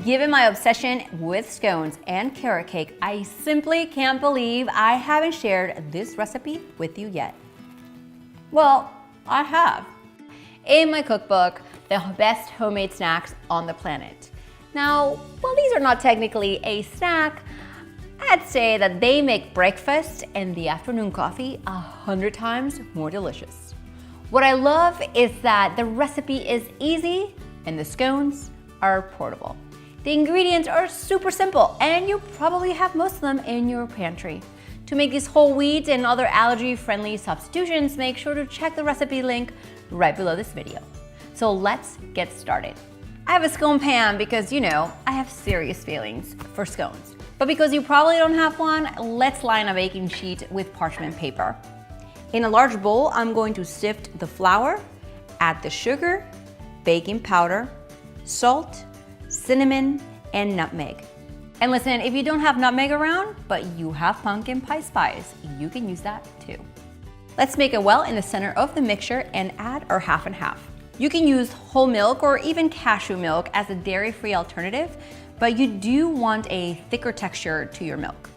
Given my obsession with scones and carrot cake, I simply can't believe I haven't shared this recipe with you yet. Well, I have. In my cookbook, the best homemade snacks on the planet. Now, while these are not technically a snack, I'd say that they make breakfast and the afternoon coffee 100 times more delicious. What I love is that the recipe is easy and the scones are portable. The ingredients are super simple and you probably have most of them in your pantry. To make these whole wheat and other allergy-friendly substitutions, make sure to check the recipe link right below this video. So let's get started. I have a scone pan because, you know, I have serious feelings for scones. But because you probably don't have one, let's line a baking sheet with parchment paper. In a large bowl, I'm going to sift the flour, add the sugar, baking powder, salt, cinnamon, and nutmeg. And listen, if you don't have nutmeg around, but you have pumpkin pie spice, you can use that too. Let's make a well in the center of the mixture and add our half and half. You can use whole milk or even cashew milk as a dairy-free alternative, but you do want a thicker texture to your milk.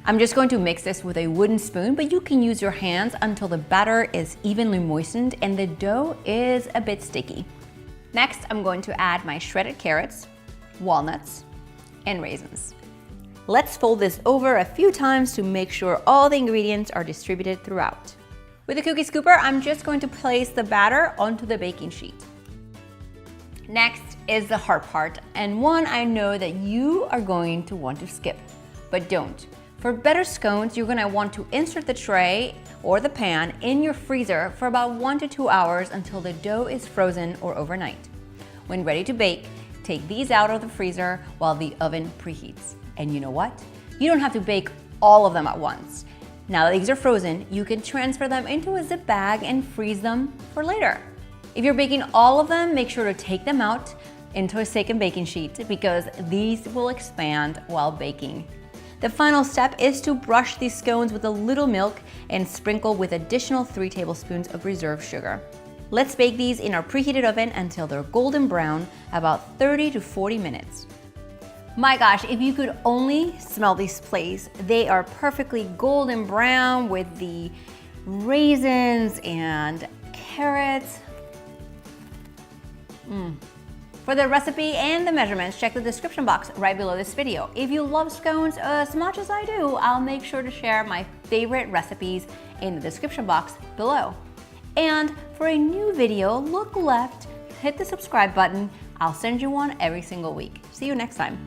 I'm just going to mix this with a wooden spoon, but you can use your hands until the batter is evenly moistened and the dough is a bit sticky. Next, I'm going to add my shredded carrots, walnuts, and raisins. Let's fold this over a few times to make sure all the ingredients are distributed throughout. With a cookie scooper, I'm just going to place the batter onto the baking sheet. Next is the hard part, and one I know that you are going to want to skip, but don't. For better scones, you're gonna want to insert the tray or the pan in your freezer for about 1 to 2 hours until the dough is frozen or overnight. When ready to bake, take these out of the freezer while the oven preheats. And you know what? You don't have to bake all of them at once. Now that these are frozen, you can transfer them into a zip bag and freeze them for later. If you're baking all of them, make sure to take them out into a second baking sheet because these will expand while baking. The final step is to brush these scones with a little milk and sprinkle with additional 3 tablespoons of reserve sugar. Let's bake these in our preheated oven until they're golden brown, about 30 to 40 minutes. My gosh, if you could only smell these plates, they are perfectly golden brown with the raisins and carrots. For the recipe and the measurements, check the description box right below this video. If you love scones as much as I do, I'll make sure to share my favorite recipes in the description box below. And for a new video, look left, hit the subscribe button. I'll send you one every single week. See you next time.